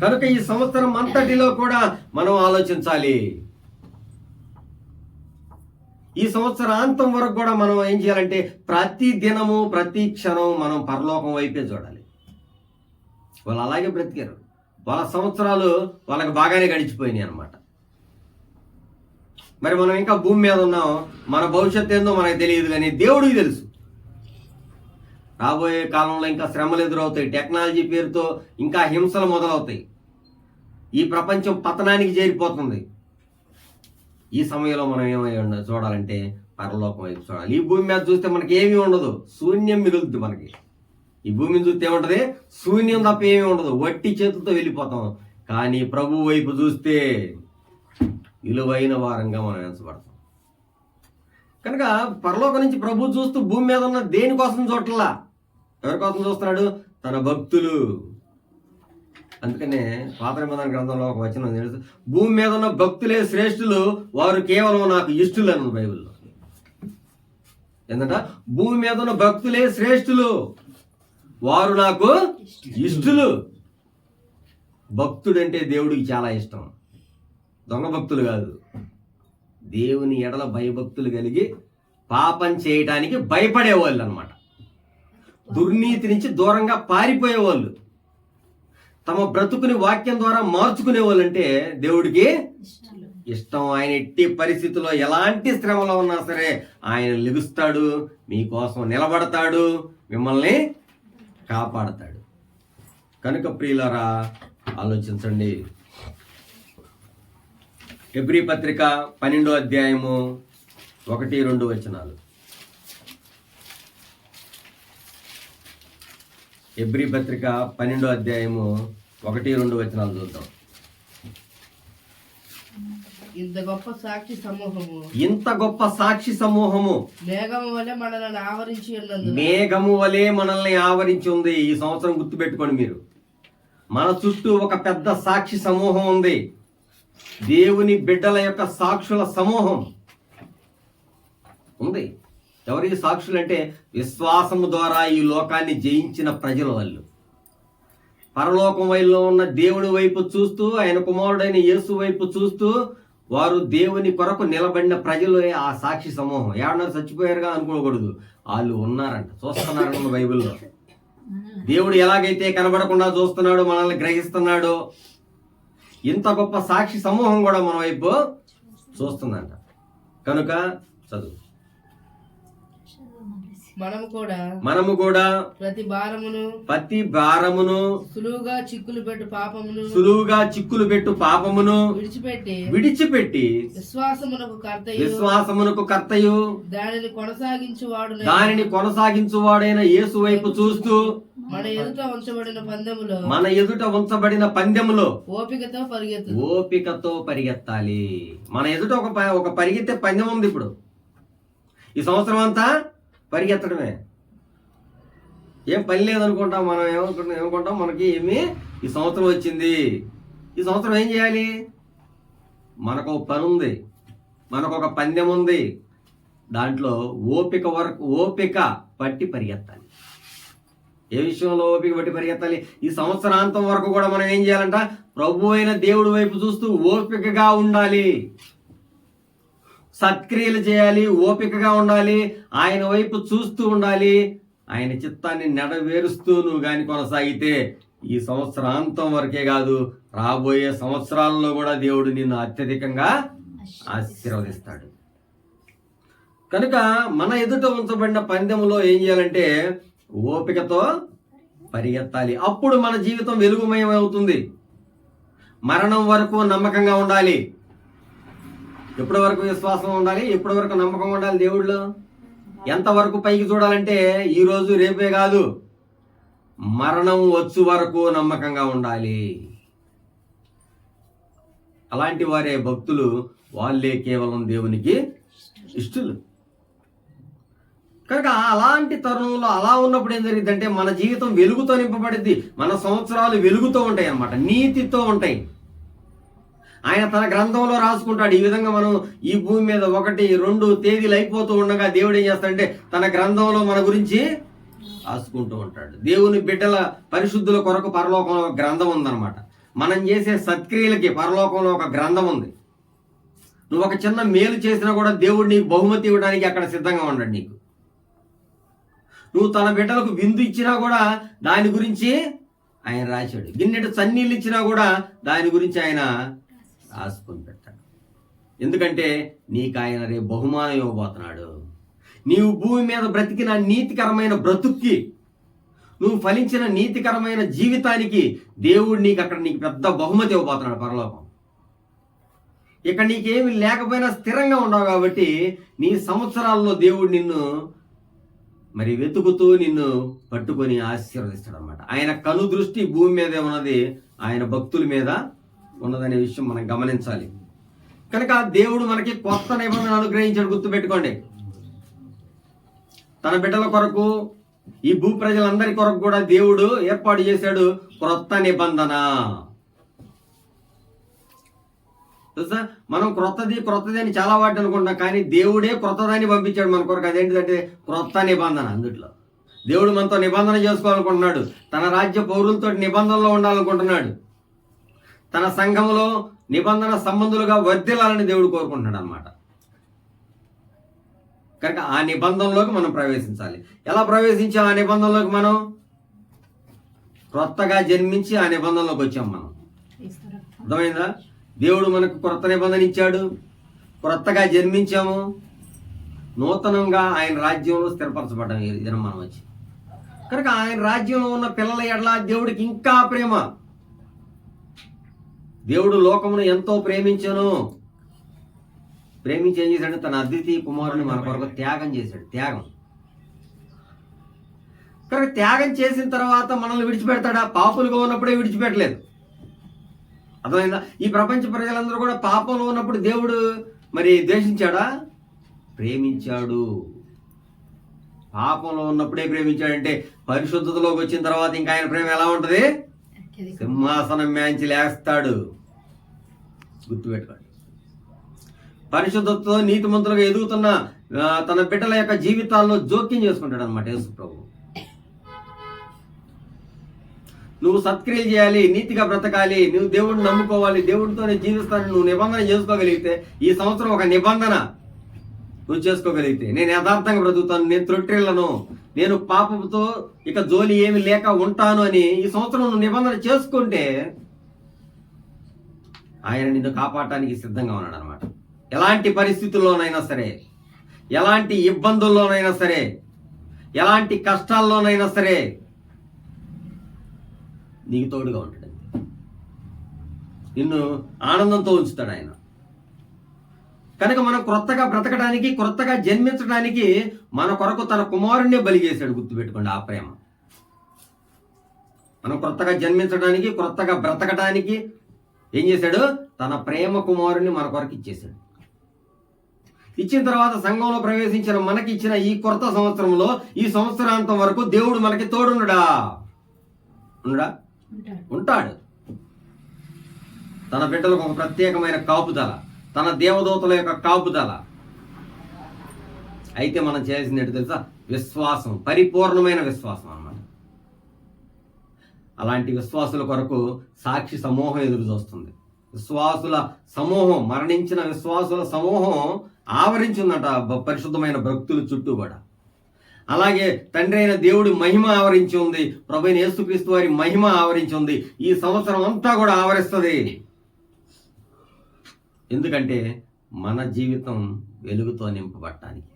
కనుక ఈ సంవత్సరం అంతటిలో కూడా మనం ఆలోచించాలి. ఈ సంవత్సరాంతం వరకు కూడా మనం ఏం చేయాలంటే ప్రతి దినము, ప్రతి క్షణం మనం పరలోకం వైపే చూడాలి. వాళ్ళు అలాగే బ్రతికారు. వాళ్ళ సంవత్సరాలు వాళ్ళకి బాగానే గడిచిపోయినాయి అన్నమాట. మరి మనం ఇంకా భూమి మీద ఉన్నాం, మన భవిష్యత్తు ఏందో మనకు తెలియదు, కానీ దేవుడికి తెలుసు. రాబోయే కాలంలో ఇంకా శ్రమలు ఎదురవుతాయి, టెక్నాలజీ పేరుతో ఇంకా హింసలు మొదలవుతాయి, ఈ ప్రపంచం పతనానికి చేరిపోతుంది. ఈ సమయంలో మనం ఏమై చూడాలంటే పరలోకం వైపు చూడాలి. ఈ భూమి మీద చూస్తే మనకి ఏమీ ఉండదు, శూన్యం మిగులుద్ది. మనకి ఈ భూమిని చూస్తే ఏముంటది? శూన్యం తప్ప ఏమీ ఉండదు, వట్టి చేతులతో వెళ్ళిపోతాం. కానీ ప్రభు వైపు చూస్తే విలువైన వారంగా మనం ఎంచబడతాం. కనుక పరలోకం నుంచి ప్రభు చూస్తూ భూమి మీద ఉన్న దేనికోసం చూడట్లా, ఎవరి కోసం చూస్తున్నాడు? తన భక్తులు. అందుకనే పాత నిబంధన గ్రంథంలో ఒక వచనం తెలుసు, భూమి మీద ఉన్న భక్తులే శ్రేష్ఠులు, వారు కేవలం నాకు ఇష్టలు అన్న బైబిల్లో. ఏంటంట? భూమి మీద ఉన్న భక్తులే శ్రేష్ఠులు, వారు నాకు ఇష్టలు. భక్తుడంటే దేవుడికి చాలా ఇష్టం. దొంగ భక్తులు కాదు, దేవుని ఎడల భయభక్తులు కలిగి పాపం చేయటానికి భయపడేవాళ్ళు అన్నమాట. దుర్నీతి నుంచి దూరంగా పారిపోయేవాళ్ళు, తమ బ్రతుకుని వాక్యం ద్వారా మార్చుకునే వాళ్ళంటే దేవుడికి ఇష్టం. ఆయన ఎట్టి పరిస్థితుల్లో ఎలాంటి శ్రమలో ఉన్నా సరే ఆయన లెగుస్తాడు, మీకోసం నిలబడతాడు, మిమ్మల్ని కాపాడతాడు. కనుక ప్రియులారా ఆలోచించండి. హెబ్రీ పత్రిక 12వ అధ్యాయము 1-2 వచనాలు. హెబ్రీ పత్రిక 12వ అధ్యాయము 1-2 వచనాలు చూద్దాం. ఇంత గొప్ప సాక్షి సమూహము మేఘము వలె మనల్ని ఆవరించి ఉంది. ఈ సంవత్సరం గుర్తుపెట్టుకోండి మీరు, మన చుట్టూ ఒక పెద్ద సాక్షి సమూహం ఉంది. దేవుని బిడ్డల యొక్క సాక్షుల సమూహం ఉంది. ఎవరి సాక్షులు అంటే విశ్వాసము ద్వారా ఈ లోకాన్ని జయించిన ప్రజల వాళ్ళు. పరలోకం వైపులో ఉన్న దేవుడి వైపు చూస్తూ, ఆయన కుమారుడైన యేసు వైపు చూస్తూ వారు దేవుని కొరకు నిలబడిన ప్రజలు ఆ సాక్షి సమూహం. ఏమన్నారు? చచ్చిపోయారుగా అనుకోకూడదు, వాళ్ళు ఉన్నారంట, చూస్తున్నారంట బైబిల్లో. దేవుడు ఎలాగైతే కనబడకుండా చూస్తున్నాడో, మనల్ని గ్రహిస్తున్నాడో, ఇంత గొప్ప సాక్షి సమూహం కూడా మన వైపు చూస్తుందంట. కనుక చదువు. మనము కూడా ప్రతి భారమును సులువుగా చిక్కులు పెట్టు పాపమును విడిచిపెట్టి విశ్వాసమునకు కర్తయు దానిని కొనసాగించువాడైన యేసు వైపు చూస్తూ మన ఎదుట ఉంచబడిన పందెములో ఓపికతో పరిగెత్తాలి. మన ఎదుట ఒక పరిగెత్తే పందెం ఉంది. ఇప్పుడు ఈ సంవత్సరం అంతా పరిగెత్తడమే, ఏం పని లేదనుకుంటాం. మనం ఏమనుకుంటాం? మనకి ఏమి ఈ సంవత్సరం వచ్చింది, ఈ సంవత్సరం ఏం చేయాలి? మనకు ఒక పని ఉంది, మనకు ఒక పందెం ఉంది. దాంట్లో ఓపిక పట్టి పరిగెత్తాలి. ఏ విషయంలో ఓపిక పట్టి పరిగెత్తాలి? ఈ సంవత్సరాంతం వరకు కూడా మనం ఏం చేయాలంట? ప్రభు అయిన దేవుడి వైపు చూస్తూ ఓపికగా ఉండాలి, సత్క్రియలు చేయాలి, ఓపికగా ఉండాలి, ఆయన వైపు చూస్తూ ఉండాలి. ఆయన చిత్తాన్ని నెరవేరుస్తూ నువ్వు కానీ కొనసాగితే ఈ సంవత్సరాంతం వరకే కాదు, రాబోయే సంవత్సరాల్లో కూడా దేవుడు నిన్ను అత్యధికంగా ఆశీర్వదిస్తాడు. కనుక మన ఎదుట ఉంచబడిన పందెంలో ఏం చేయాలంటే ఓపికతో పరిగెత్తాలి. అప్పుడు మన జీవితం వెలుగుమయం అవుతుంది. మరణం వరకు నమ్మకంగా ఉండాలి. ఎప్పటి వరకు విశ్వాసం ఉండాలి, ఎప్పటి వరకు నమ్మకం ఉండాలి దేవుళ్ళు. ఎంతవరకు పైకి చూడాలంటే ఈ రోజు రేపే కాదు, మరణం వచ్చు వరకు నమ్మకంగా ఉండాలి. అలాంటి వారే భక్తులు, వాళ్ళే కేవలం దేవునికి ఇష్టలు. కనుక అలాంటి తరుణంలో అలా ఉన్నప్పుడు ఏం జరిగిందంటే మన జీవితం వెలుగుతో నింపబడింది. మన సంవత్సరాలు వెలుగుతో ఉంటాయి అన్నమాట, నీతితో ఉంటాయి. ఆయన తన గ్రంథంలో రాసుకుంటాడు. ఈ విధంగా మనం ఈ భూమి మీద 1, 2 తేదీలు అయిపోతూ ఉండగా దేవుడు ఏం చేస్తాడంటే తన గ్రంథంలో మన గురించి రాసుకుంటూ ఉంటాడు. దేవుని బిడ్డల పరిశుద్ధుల కొరకు పరలోకంలో ఒక గ్రంథం ఉందన్నమాట. మనం చేసే సత్క్రియలకి పరలోకంలో ఒక గ్రంథం ఉంది. నువ్వు ఒక చిన్న మేలు చేసినా కూడా దేవుడు నీకు బహుమతి ఇవ్వడానికి అక్కడ సిద్ధంగా ఉన్నాడు. నీకు నువ్వు తన బిడ్డలకు విందు ఇచ్చినా కూడా దాని గురించి ఆయన రాశాడు. గిన్నెడు చన్నీళ్ళు ఇచ్చినా కూడా దాని గురించి ఆయన రాసుకొని పెట్టాడు. ఎందుకంటే నీకు ఆయన రేపు బహుమానం ఇవ్వబోతున్నాడు. నీవు భూమి మీద బ్రతికిన నీతికరమైన బ్రతుక్కి, నువ్వు ఫలించిన నీతికరమైన జీవితానికి దేవుడు నీకు అక్కడ నీకు పెద్ద బహుమతి ఇవ్వబోతున్నాడు పరలోకం. ఇక్కడ నీకేమి లేకపోయినా స్థిరంగా ఉండవు కాబట్టి నీ సంవత్సరాల్లో దేవుడు నిన్ను మరి వెతుకుతూ నిన్ను పట్టుకొని ఆశీర్వదిస్తాడు అన్నమాట. ఆయన కను దృష్టి భూమి మీదే ఉన్నది, ఆయన భక్తుల మీద ఉన్నదనే విషయం మనం గమనించాలి. కనుక దేవుడు మనకి కొత్త నిబంధన అనుగ్రహించాడు. గుర్తుపెట్టుకోండి, తన బిడ్డల కొరకు, ఈ భూ ప్రజలందరి కొరకు కూడా దేవుడు ఏర్పాటు చేశాడు క్రొత్త నిబంధన. తెలుసా, మనం క్రొత్తది అని చాలా వాటి అనుకుంటాం, కానీ దేవుడే క్రొత్తదాన్ని పంపించాడు మన కొరకు. అదేంటిదంటే క్రొత్త నిబంధన. అందుట్లో దేవుడు మనతో నిబంధన చేసుకోవాలనుకుంటున్నాడు. తన రాజ్య పౌరులతో నిబంధనలో ఉండాలనుకుంటున్నాడు. తన సంఘంలో నిబంధన సంబంధులుగా వర్ధిల్లాలని దేవుడు కోరుకుంటున్నాడు అన్నమాట. కనుక ఆ నిబంధనలోకి మనం ప్రవేశించాలి. ఎలా ప్రవేశించాం ఆ నిబంధనలోకి? మనం క్రొత్తగా జన్మించి ఆ నిబంధనలోకి వచ్చాం మనం. అర్థమైందా? దేవుడు మనకు క్రొత్త నిబంధన ఇచ్చాడు, క్రొత్తగా జన్మించాము, నూతనంగా ఆయన రాజ్యంలో స్థిరపరచబడ్డాం ఈ దినం మనం వచ్చి. కనుక ఆయన రాజ్యంలో ఉన్న పిల్లల ఎడల దేవుడికి ఇంకా ప్రేమ. దేవుడు లోకమును ఎంతో ప్రేమించాను. ప్రేమించి ఏం చేశాడు? తన అద్వితీయ కుమారుని మన కొరకు త్యాగం చేశాడు. త్యాగం. కనుక త్యాగం చేసిన తర్వాత మనల్ని విడిచిపెడతాడా? పాపులుగా ఉన్నప్పుడే విడిచిపెట్టలేదు. అర్థమైందా? ఈ ప్రపంచ ప్రజలందరూ కూడా పాపంలో ఉన్నప్పుడు దేవుడు మరి ద్వేషించాడా? ప్రేమించాడు. పాపంలో ఉన్నప్పుడే ప్రేమించాడంటే పరిశుద్ధతలోకి వచ్చిన తర్వాత ఇంకా ఆయన ప్రేమ ఎలా ఉంటది? సింహాసనం మేంచి లేస్తాడు. గుర్తుపెట్టుకోండి. పరిశుద్ధతతో నీతిమంతులుగా ఎదుగుతున్న తన బిడ్డల యొక్క జీవితాల్లో జోక్యం చేసుకుంటాడు అన్నమాట యేసు ప్రభు. నువ్వు సత్క్రియలు చేయాలి, నీతిగా బ్రతకాలి, నువ్వు దేవుడిని నమ్ముకోవాలి, దేవుడితోనే జీవిస్తాను, నువ్వు నిబంధన చేసుకోగలిగితే, ఈ సంవత్సరం ఒక నిబంధన నువ్వు చేసుకోగలిగితే, నేను యథార్థంగా బ్రతుకుతాను, నేను త్రొట్టిల్లను, నేను పాపంతో ఇక జోలి ఏమి లేక ఉంటాను అని ఈ సంవత్సరం నువ్వు నిబంధన చేసుకుంటే ఆయన నిన్ను కాపాడటానికి సిద్ధంగా ఉన్నాడు అనమాట. ఎలాంటి పరిస్థితుల్లోనైనా సరే, ఎలాంటి ఇబ్బందుల్లోనైనా సరే, ఎలాంటి కష్టాల్లోనైనా సరే నీకు తోడుగా ఉంటాడు. నిన్ను ఆనందంతో ఉంచుతాడు ఆయన. కనుక మనం క్రొత్తగా బ్రతకడానికి, క్రొత్తగా జన్మించడానికి మన కొరకు తన కుమారుణ్ణి బలి చేశాడు. గుర్తుపెట్టుకోండి ఆ ప్రేమ. మనం క్రొత్తగా జన్మించడానికి, క్రొత్తగా బ్రతకడానికి ఏం చేశాడు? తన ప్రేమ కుమారుణ్ణి మన కొరకు ఇచ్చేశాడు. ఇచ్చిన తర్వాత సంఘంలో ప్రవేశించిన మనకి ఇచ్చిన ఈ కొత్త సంవత్సరంలో, ఈ సంవత్సరాంతం వరకు దేవుడు మనకి తోడుండడా? ఉంటాడు. తన బిడ్డలకు ఒక ప్రత్యేకమైన కాపుదల, తన దేవదూతల యొక్క కాపుదల. అయితే మనం చేయాల్సింది ఏంటో తెలుసా? విశ్వాసం, పరిపూర్ణమైన విశ్వాసం అన్నమాట. అలాంటి విశ్వాసుల కొరకు సాక్షి సమూహం ఎదురు చూస్తుంది. విశ్వాసుల సమూహం, మరణించిన విశ్వాసుల సమూహం ఆవరించిందట పరిశుద్ధమైన భక్తుల చుట్టూ కూడా. అలాగే తండ్రి అయిన దేవుడి మహిమ ఆవరించి ఉంది, ప్రభువైన యేసుక్రీస్తు వారి మహిమ ఆవరించి ఉంది. ఈ సంవత్సరం అంతా కూడా ఆవరిస్తుంది. ఎందుకంటే మన జీవితం వెలుగుతో నింపబడటానికి.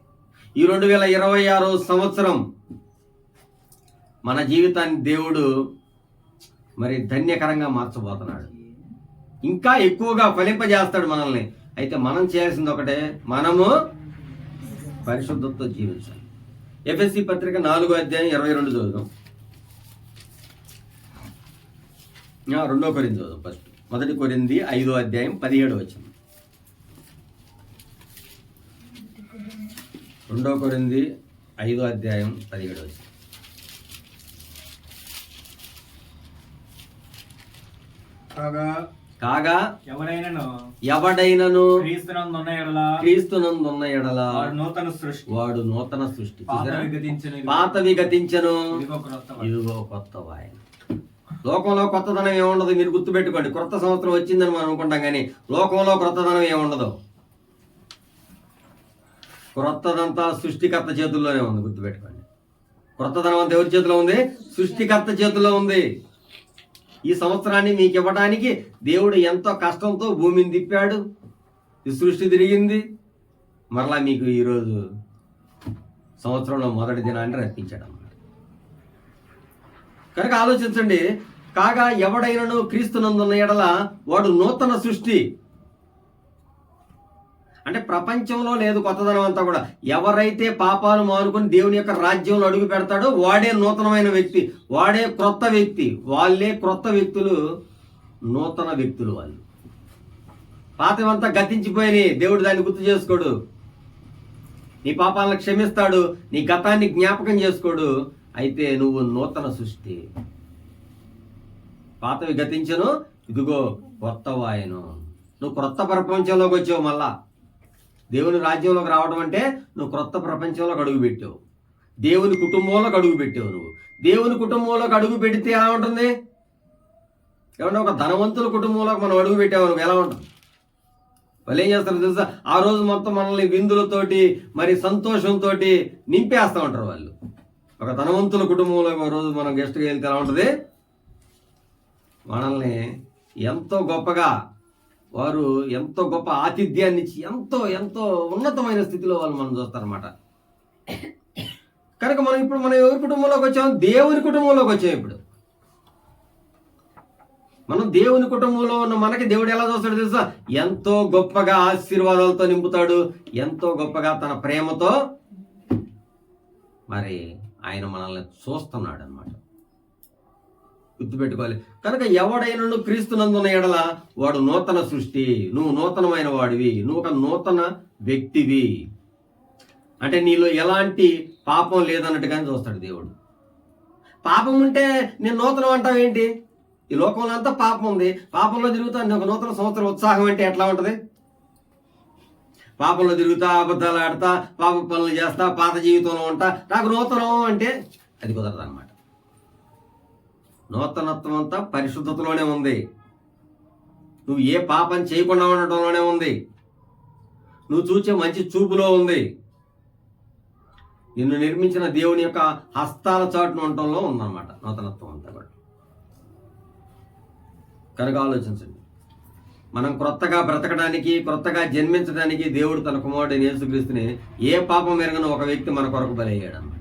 ఈ 2026 సంవత్సరం మన జీవితాన్ని దేవుడు మరి ధన్యకరంగా మార్చబోతున్నాడు. ఇంకా ఎక్కువగా ఫలింపజేస్తాడు మనల్ని. అయితే మనం చేయాల్సింది ఒకటే, మనము పరిశుద్ధతతో జీవించాలి. ఎఫెసీ పత్రిక 4వ అధ్యాయం 22 చదువుదాం. 2వ కొరింథీ చదువు ఫస్ట్. 1 కొరింథీ 5వ అధ్యాయం 17వ వచనం. 2వ కొరింథీ 5వ అధ్యాయం 17వ వచనం. కాగా ఎవడైనను క్రీస్తునందున్న ఎడల వాడు నూతన సృష్టి, పాతవి గతించెను ఇదిగో కొత్తవాయెను. లోకంలో కొత్తదనం ఏముండదు, మీరు గుర్తుపెట్టుకోండి. కొత్త సంవత్సరం వచ్చిందని మనం అనుకుంటాం, కానీ లోకంలో కొత్తదనం ఏముండదు. క్రొత్తదంతా సృష్టికర్త చేతుల్లోనే ఉంది, గుర్తుపెట్టుకోండి. క్రొత్తదనం అంతా ఎవరి చేతిలో ఉంది? సృష్టికర్త చేతుల్లో ఉంది. ఈ సంవత్సరాన్ని మీకు ఇవ్వడానికి దేవుడు ఎంతో కష్టంతో భూమిని తిప్పాడు, ఈ సృష్టి తిరిగింది, మరలా మీకు ఈరోజు సంవత్సరంలో మొదటి దినాన్ని రప్పించాడు అన్నమాట. కనుక ఆలోచించండి. కాగా ఎవడైనను క్రీస్తునందున్న ఎడల వాడు నూతన సృష్టి. అంటే ప్రపంచంలో లేదు కొత్తదనం అంతా కూడా. ఎవరైతే పాపాలు మానుకొని దేవుని యొక్క రాజ్యంలో అడుగు పెడతాడో వాడే నూతనమైన వ్యక్తి, వాడే క్రొత్త వ్యక్తి. వాళ్ళే క్రొత్త వ్యక్తులు, నూతన వ్యక్తులు వాళ్ళు. పాతవంతా గతించిపోయినాయి, దేవుడు దాన్ని గుర్తు చేసుకోడు. నీ పాపాలను క్షమిస్తాడు, నీ గతాన్ని జ్ఞాపకం చేసుకోడు. అయితే నువ్వు నూతన సృష్టి. పాతవి గతించను ఇదిగో కొత్తవాయను. నువ్వు క్రొత్త ప్రపంచంలోకి వచ్చావు. మళ్ళా దేవుని రాజ్యంలోకి రావడం అంటే నువ్వు క్రొత్త ప్రపంచంలోకి అడుగు పెట్టావు, దేవుని కుటుంబంలోకి అడుగు పెట్టావు. నువ్వు దేవుని కుటుంబంలోకి అడుగు పెడితే ఎలా ఉంటుంది? ఏమన్నా ఒక ధనవంతుల కుటుంబంలోకి మనం అడుగు పెట్టావు, నువ్వు ఎలా ఉంటుంది? వాళ్ళు ఏం చేస్తారు తెలుసా? ఆ రోజు మొత్తం మనల్ని విందులతోటి మరి సంతోషంతో నింపేస్తూ ఉంటారు వాళ్ళు. ఒక ధనవంతుల కుటుంబంలోకి ఒక రోజు మనం గెస్ట్గా వెళ్తే ఎలా ఉంటుంది? మనల్ని ఎంతో గొప్పగా, వారు ఎంతో గొప్ప ఆతిథ్యాన్ని ఇచ్చి ఎంతో ఎంతో ఉన్నతమైన స్థితిలో వాళ్ళు మనం చూస్తారన్నమాట. కనుక మనం ఎవరి కుటుంబంలోకి వచ్చాము? దేవుని కుటుంబంలోకి వచ్చాము. ఇప్పుడు మనం దేవుని కుటుంబంలో ఉన్న మనకి దేవుడు ఎలా చూస్తాడు తెలుసా? ఎంతో గొప్పగా ఆశీర్వాదాలతో నింపుతాడు, ఎంతో గొప్పగా తన ప్రేమతో మరి ఆయన మనల్ని చూస్తున్నాడు అన్నమాట. గుర్తుపెట్టుకోవాలి. కనుక ఎవడైనా క్రీస్తునందున్న ఎడల వాడు నూతన సృష్టి. నువ్వు నూతనమైన వాడివి, నువ్వు ఒక నూతన వ్యక్తివి. అంటే నీలో ఎలాంటి పాపం లేదన్నట్టుగానే చూస్తాడు దేవుడు. పాపం ఉంటే నేను నూతనం అంటావేంటి? ఈ లోకంలో అంతా పాపం ఉంది, పాపంలో తిరుగుతాను. ఒక నూతన సంవత్సరం ఉత్సాహం అంటే ఎట్లా ఉంటుంది? పాపంలో తిరుగుతా, అబద్ధాలు ఆడతా, పాప పనులు చేస్తా, పాత జీవితంలో ఉంటా, నాకు నూతనం అంటే అది కుదరదు అన్నమాట. నూతనత్వం అంతా పరిశుద్ధతలోనే ఉంది. నువ్వు ఏ పాపం చేయకుండా ఉండటంలోనే ఉంది. నువ్వు చూసే మంచి చూపులో ఉంది. నిన్ను నిర్మించిన దేవుని యొక్క హస్తాల చాటును ఉండటంలో ఉందన్నమాట నూతనత్వం అంతా కూడా. కనుక ఆలోచించండి. మనం క్రొత్తగా బ్రతకడానికి, క్రొత్తగా జన్మించడానికి దేవుడు తన కుమారుడైన యేసుక్రీస్తుని ఏ పాపం ఎరగని ఒక వ్యక్తి మన కొరకు బలయ్యాడు అన్నమాట.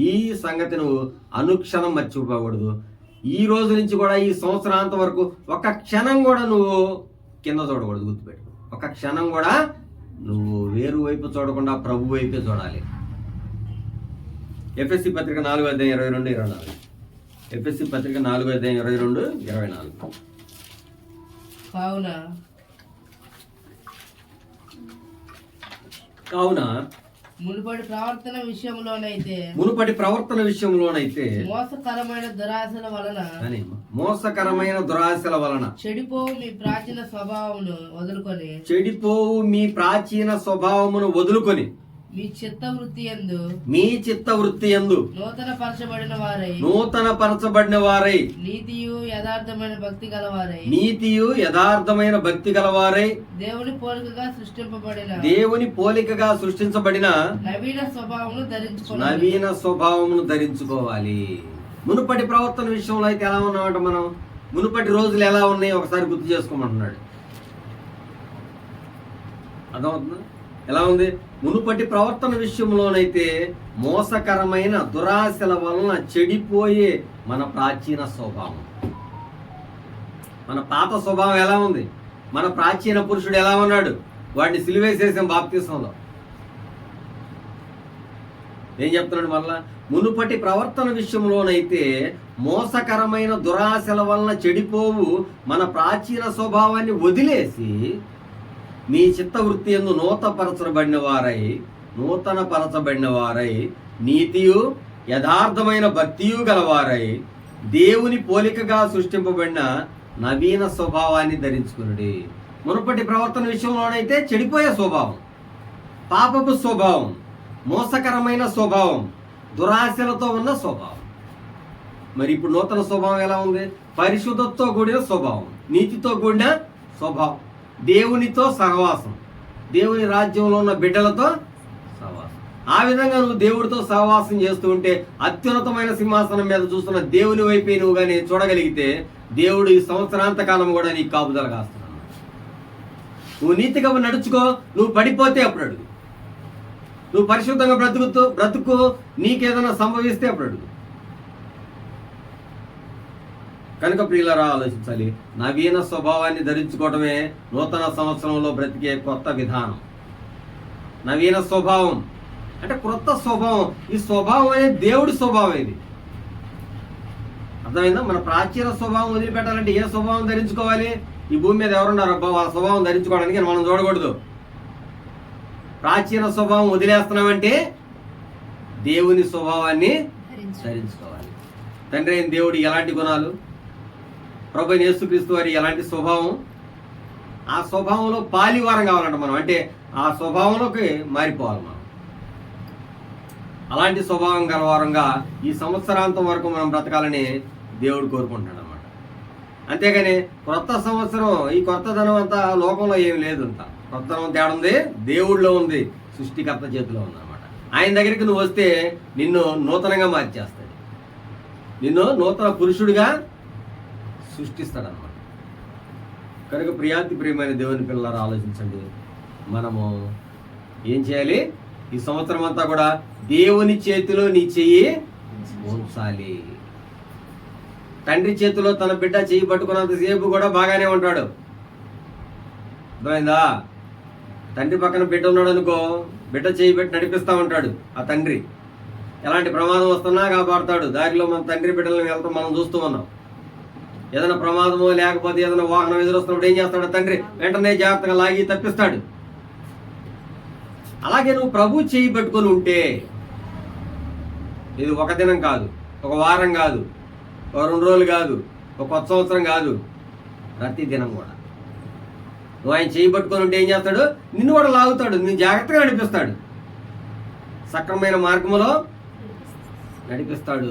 ఈ సంగతి నువ్వు అనుక్షణం మర్చిపోకూడదు. ఈ రోజు నుంచి కూడా ఈ సంవత్సరాంతం వరకు ఒక క్షణం కూడా నువ్వు కింద చూడకూడదు. గుర్తుపెట్టుకో, ఒక క్షణం కూడా నువ్వు వేరు వైపు చూడకుండా ప్రభు వైపే చూడాలి. ఎఫెసీ పత్రిక 4వ అధ్యాయం 22-24. ఎఫెసీ పత్రిక 4వ అధ్యాయం 22-24. కావున మునుపటి ప్రవర్తన విషయంలోనైతే మోసకరమైన దురాశల వలన చెడిపోవు మీ ప్రాచీన స్వభావమును వదులుకొని మీ చిత్త వృత్తి యందు నూతన పరచబడిన వారై నీతియు యథార్థమైన భక్తి గలవారై దేవుని పోలికగా సృష్టించబడిన నవీన స్వభావమును ధరించుకోవాలి. మునుపటి ప్రవర్తన విషయంలో అయితే ఎలా ఉన్నామంట మనం? మునుపటి రోజులు ఎలా ఉన్నాయి ఒకసారి గుర్తు చేసుకోమంటున్నాడు. అర్థమవుతుందా? ఎలా ఉంది? మునుపటి ప్రవర్తన విషయంలోనైతే మోసకరమైన దురాశల వలన చెడిపోయే మన ప్రాచీన స్వభావం. మన పాత స్వభావం ఎలా ఉంది? మన ప్రాచీన పురుషుడు ఎలా ఉన్నాడు? వాడిని సిలువేసేసాం బాప్తిస్మంలో. ఏం చెప్తున్నాడు మళ్ళా? మునుపటి ప్రవర్తన విషయంలోనైతే మోసకరమైన దురాశల వలన చెడిపోవు మన ప్రాచీన స్వభావాన్ని వదిలేసి మీ చిత్తవృత్తి యందు నూతన పరచబడిన వారై నీతియు యథార్థమైన భక్తియు గలవారై దేవుని పోలికగా సృష్టింపబడిన నవీన స్వభావాన్ని ధరించుకునుడి. మునుపటి ప్రవర్తన విషయంలోనైతే చెడిపోయే స్వభావం, పాపపు స్వభావం, మోసకరమైన స్వభావం, దురాశలతో ఉన్న స్వభావం. మరి ఇప్పుడు నూతన స్వభావం ఎలా ఉంది? పరిశుద్ధతతో కూడిన స్వభావం, నీతితో కూడిన స్వభావం, దేవునితో సహవాసం, దేవుని రాజ్యంలో ఉన్న బిడ్డలతో సహవాసం. ఆ విధంగా నువ్వు దేవుడితో సహవాసం చేస్తూ ఉంటే అత్యున్నతమైన సింహాసనం మీద చూస్తున్న దేవుని వైపే నువ్వు కానీ చూడగలిగితే దేవుడు ఈ సంవత్సరాంతకాలం కూడా నీకు కాపుదల కాస్తున్నాడు. నువ్వు నీతిగా నడుచుకో, నువ్వు పడిపోతే అప్పుడు అడుగు. నువ్వు పరిశుద్ధంగా బ్రతుకు నీకేదైనా సంభవిస్తే అప్పుడు అడుగు. కనుక ప్రియులారా, ఆలోచించాలి. నవీన స్వభావాన్ని ధరించుకోవటమే నూతన సంవత్సరంలో బ్రతికే కొత్త విధానం. నవీన స్వభావం అంటే క్రొత్త స్వభావం. ఈ స్వభావం అనేది దేవుడి స్వభావం. ఇది అర్థమైందా? మన ప్రాచీన స్వభావం వదిలిపెట్టాలంటే ఏ స్వభావం ధరించుకోవాలి? ఈ భూమి మీద ఎవరున్నారు అబ్బా వాళ్ళ స్వభావం ధరించుకోవడానికి మనం చూడకూడదు. ప్రాచీన స్వభావం వదిలేస్తున్నామంటే దేవుని స్వభావాన్ని ధరించుకోవాలి. తండ్రి అయిన దేవుడు ఎలాంటి గుణాలు, ప్రభువైన యేసుక్రీస్తు వారి ఎలాంటి స్వభావం, ఆ స్వభావంలో పాలివారం కావాలంట మనం. అంటే ఆ స్వభావంలోకి మారిపోవాలి మనం. అలాంటి స్వభావం గలవారంగా ఈ సంవత్సరాంతం వరకు మనం బ్రతకాలని దేవుడు కోరుకుంటున్నాడు అన్నమాట. అంతేగాని కొత్త సంవత్సరం, ఈ కొత్తదనం అంతా లోకంలో ఏమి లేదు. అంత కొత్తదనం తేడుంది దేవుడిలో ఉంది, సృష్టికర్త చేతిలో ఉంది అన్నమాట. ఆయన దగ్గరికి నువ్వు వస్తే నిన్ను నూతనంగా మార్చేస్తాడు, నిన్ను నూతన పురుషుడిగా సృష్టిస్తాడనమాట. కనుక ప్రియమైన దేవుని పిల్లలు ఆలోచించండి. మనము ఏం చేయాలి? ఈ సంవత్సరం అంతా కూడా దేవుని చేతిలో నీ చెయ్యి ఉంచాలి. తండ్రి చేతిలో తన బిడ్డ చెయ్యి పట్టుకున్నంతసేపు కూడా బాగానే ఉంటాడు. అర్థమైందా? తండ్రి పక్కన బిడ్డ ఉన్నాడు అనుకో, బిడ్డ చెయ్యి పెట్టి నడిపిస్తూ ఉంటాడు ఆ తండ్రి. ఎలాంటి ప్రమాదం వస్తున్నా కాపాడుతాడు. దారిలో మన తండ్రి బిడ్డలను వెళ్తాం మనం చూస్తూ ఉన్నాం. ఏదైనా ప్రమాదమో లేకపోతే ఏదైనా వాహనం ఎదురొస్తున్నప్పుడు ఏం చేస్తాడు తండ్రి? వెంటనే జాగ్రత్తగా లాగి తప్పిస్తాడు. అలాగే నువ్వు ప్రభు చేయి పెట్టుకొని ఉంటే, ఇది ఒక దినం కాదు, ఒక వారం కాదు, ఒక 2 రోజులు కాదు, ఒక కొత్త సంవత్సరం కాదు, ప్రతి దినం కూడా నువ్వు ఆయన చేయి పట్టుకొని ఉంటే ఏం చేస్తాడు? నిన్ను కూడా లాగుతాడు, నిన్ను జాగ్రత్తగా నడిపిస్తాడు, సక్రమైన మార్గంలో నడిపిస్తాడు.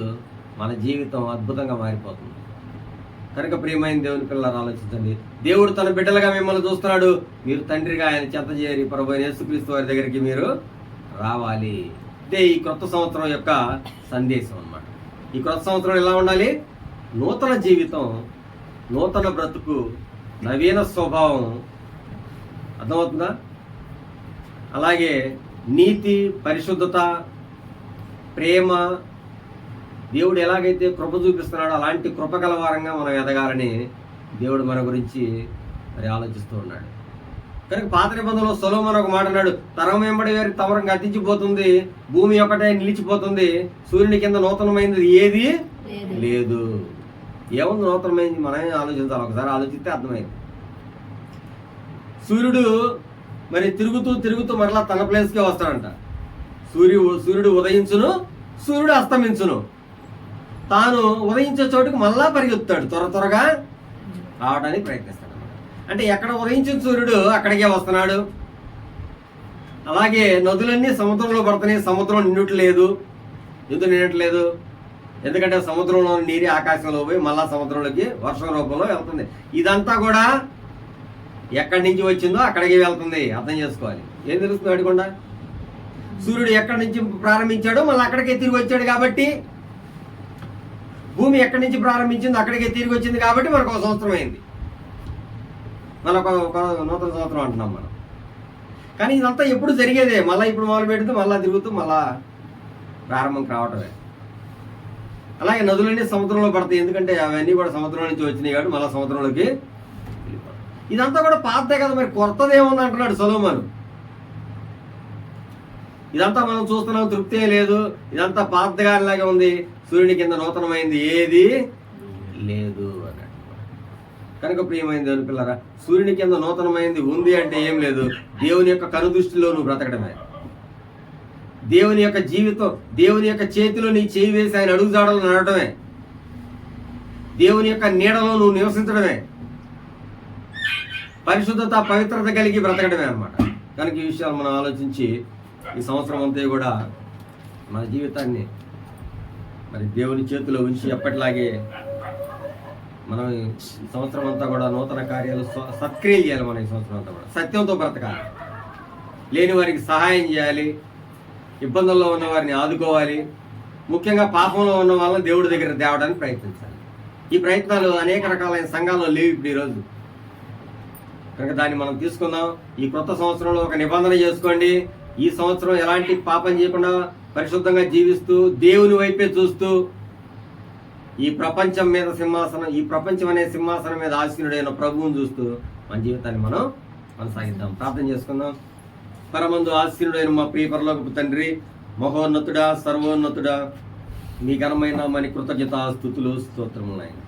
మన జీవితం అద్భుతంగా మారిపోతుంది. కనుక ప్రియమైన దేవుని పిల్లలు ఆలోచించండి. దేవుడు తన బిడ్డలుగా మిమ్మల్ని చూస్తున్నాడు. మీరు తండ్రిగా ఆయన చెంత చేరి ప్రభువైన యేసుక్రీస్తు వారి దగ్గరికి మీరు రావాలి. ఇదే ఈ కొత్త సంవత్సరం యొక్క సందేశం అన్నమాట. ఈ కొత్త సంవత్సరం ఎలా ఉండాలి? నూతన జీవితం, నూతన బ్రతుకు, నవీన స్వభావం. అర్థమవుతుందా? అలాగే నీతి, పరిశుద్ధత, ప్రేమ, దేవుడు ఎలాగైతే కృప చూపిస్తున్నాడో అలాంటి కృప గలవారంగా మనం ఎదగాలని దేవుడు మన గురించి మరి ఆలోచిస్తూ ఉన్నాడు. కనుక పాత నిబంధనలో సొలొమోను ఒక మాట అన్నాడు, తరం వెంబడి వారి తవరం గతించిపోతుంది, భూమి ఒకటే నిలిచిపోతుంది, సూర్యుని కింద నూతనమైనది ఏది లేదు. ఏముంది నూతనమైంది? మనమే ఆలోచించాలి. ఒకసారి ఆలోచిస్తే అర్థమైంది. సూర్యుడు మరి తిరుగుతూ మరలా తన ప్లేస్కే వస్తాడంట. సూర్యుడు ఉదయించును, సూర్యుడు అస్తమించును, తాను ఉదయించే చోటుకు మళ్ళా పరిగెత్తాడు, త్వరగా రావడానికి ప్రయత్నిస్తాడు. అంటే ఎక్కడ ఉదయించిన సూర్యుడు అక్కడికే వస్తున్నాడు. అలాగే నదులన్నీ సముద్రంలో పడుతున్నాయి, సముద్రం నిండట్లేదు. ఎందుకు నిండట్లేదు? ఎందుకంటే సముద్రంలో నీరు ఆకాశంలో పోయి మళ్ళా సముద్రంలోకి వర్షం రూపంలో వెళ్తుంది. ఇదంతా కూడా ఎక్కడి నుంచి వచ్చిందో అక్కడికి వెళ్తుంది. అర్థం చేసుకోవాలి. ఏం తెలుస్తుంది అడగకుండా? సూర్యుడు ఎక్కడి నుంచి ప్రారంభించాడో మళ్ళీ అక్కడికే తిరిగి వచ్చాడు కాబట్టి, భూమి ఎక్కడి నుంచి ప్రారంభించిందో అక్కడికే తిరిగి వచ్చింది కాబట్టి మనకు ఒక సంవత్సరం అయింది. మన ఒక నూతన సంవత్సరం అంటున్నాం మనం. కానీ ఇదంతా ఎప్పుడు జరిగేదే, మళ్ళీ ఇప్పుడు మొదలు పెడితే మళ్ళీ తిరుగుతూ మళ్ళా ప్రారంభం కావటమే. అలాగే నదులన్నీ సముద్రంలో పడతాయి, ఎందుకంటే అవన్నీ కూడా సముద్రం నుంచి వచ్చినాయి కాబట్టి మళ్ళీ సముద్రంలోకి వెళ్ళిపోతాయి. ఇదంతా కూడా పాతదే కదా, మరి కొత్తది ఏముంది అంటున్నాడు సొలొమోను. ఇదంతా మనం చూస్తున్నాం, తృప్తే లేదు, ఇదంతా పాతగాలాగే ఉంది, సూర్యుని కింద నూతనమైంది ఏది లేదు అన్నట్టు. కనుక ప్రియమైంది దేవుని పిల్లరా, సూర్యుని కింద నూతనమైంది ఉంది అంటే ఏం లేదు, దేవుని యొక్క కనుదృష్టిలో నువ్వు బ్రతకడమే, దేవుని యొక్క జీవితం, దేవుని యొక్క చేతిలో నీ చేయి వేసి ఆయన అడుగుజాడలు నడవడమే, దేవుని యొక్క నీడలో నువ్వు నివసించడమే, పరిశుద్ధత పవిత్రత కలిగి బ్రతకడమే అన్నమాట. కనుక ఈ విషయాలు మనం ఆలోచించి ఈ సంవత్సరం అంతా కూడా మన జీవితాన్ని మరి దేవుని చేతిలో ఉంచి ఎప్పటిలాగే మనం ఈ సంవత్సరం అంతా కూడా నూతన కార్యాలు సత్క్రియలు చేయాలి. మనం ఈ సంవత్సరం అంతా కూడా సత్యంతో బ్రతకాలి, లేని వారికి సహాయం చేయాలి, ఇబ్బందుల్లో ఉన్న వారిని ఆదుకోవాలి, ముఖ్యంగా పాపంలో ఉన్న వాళ్ళని దేవుడి దగ్గర తేవడానికి ప్రయత్నించాలి. ఈ ప్రయత్నాలు అనేక రకాలైన సంఘాల్లో లేవు ఇప్పుడు ఈరోజు. కనుక దాన్ని మనం తీసుకుందాం. ఈ కొత్త సంవత్సరంలో ఒక నిబంధన చేసుకోండి, ఈ సంవత్సరం ఎలాంటి పాపం చేయకుండా పరిశుద్ధంగా జీవిస్తూ దేవుని వైపే చూస్తూ ఈ ప్రపంచం మీద సింహాసనం, ఈ ప్రపంచం అనే సింహాసనం మీద ఆసీనుడైన ప్రభువుని చూస్తూ మన జీవితాన్ని మనం కొనసాగిద్దాం. ప్రార్థన చేసుకుందాం. పరమందు ఆసీనుడైన మా ప్రియ పరలోకపు తండ్రి, మహోన్నతుడా, సర్వోన్నతుడా, మీ ఘనమైన మన కృతజ్ఞత స్తుతులు స్తోత్రములైన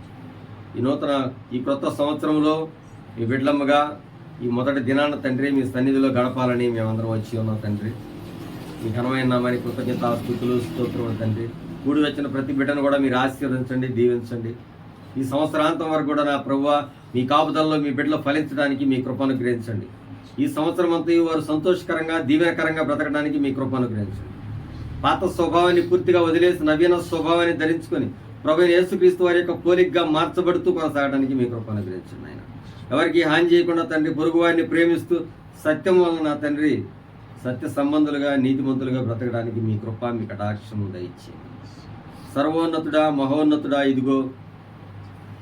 ఈ కొత్త సంవత్సరంలో మీ బిడ్డలమ్మగా ఈ మొదటి దినాన తండ్రి మీ సన్నిధిలో గడపాలని మేమందరం వచ్చి ఉన్నాం తండ్రి. మీ ఘనమైన నామానికి కృతజ్ఞత స్తుతులు స్తోత్రములు తండ్రి. కూడి వచ్చిన ప్రతి బిడ్డను కూడా మీరు ఆశీర్వదించండి, దీవించండి. ఈ సంవత్సరాంతం వరకు కూడా నా ప్రభువా మీ కాపుదల్లో మీ బిడ్డలు ఫలించడానికి మీ కృపను గ్రహించండి. ఈ సంవత్సరం అంతా వారు సంతోషకరంగా దీవెనకరంగా బ్రతకడానికి మీ కృపను గ్రహించండి. పాత స్వభావాన్ని పూర్తిగా వదిలేసి నవీన స్వభావాన్ని ధరించుకొని ప్రభువైన యేసుక్రీస్తు వారి యొక్క పోలికగా మార్చబడుతూ కొనసాగడానికి మీ కృపను గ్రహించండి ఆయన. ఎవరికి హాని చేయకుండా తండ్రి పొరుగు వారిని ప్రేమిస్తూ సత్యం వలన నా తండ్రి సత్య సంబంధులుగా నీతిమంతులుగా బ్రతకడానికి మీ కృప మీ కటాక్షము దయచేయండి. సర్వోన్నతుడా, మహోన్నతుడా, ఇదిగో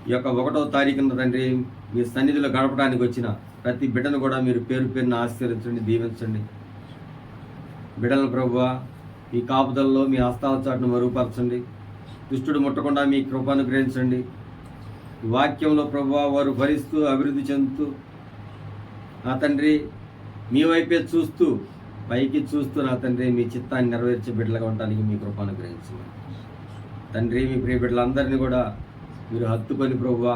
ఈ యొక్క 1వ తారీఖున తండ్రి మీ సన్నిధిలో గడపడానికి వచ్చిన ప్రతి బిడ్డను కూడా మీరు పేరు పేరున ఆశీర్వదించండి, దీవించండి. బిడ్డలను ప్రభువా మీ కాపుదలలో మీ హస్తాల చాటును మరుగుపరచండి. దుష్టుడు ముట్టకుండా మీ కృపను గ్రహించండి. ఈ వాక్యంలో ప్రభువా వారు భరిస్తూ అభివృద్ధి చెందుతూ నా తండ్రి మీ వైపే చూస్తూ పైకి చూస్తూ నా తండ్రి మీ చిత్తాన్ని నెరవేర్చే బిడ్డలుగా ఉండడానికి మీ కృపను గ్రహించండి తండ్రి. మీ ప్రియ బిడ్డలందరినీ కూడా మీరు హత్తుకొని ప్రభువా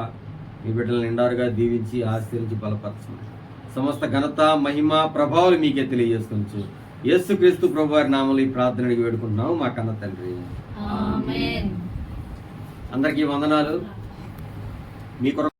మీ బిడ్డలను నిండారుగా దీవించి ఆశీర్వించి బలపరచండి. సమస్త ఘనత మహిమ ప్రభావాలు మీకే తెలియజేసుకోవచ్చు. యేసుక్రీస్తు ప్రభు వారి నామములో ఈ ప్రార్థన అడిగి వేడుకుంటున్నాము మా కన్న తండ్రి. అందరికీ వందనాలు. మీ కొరకు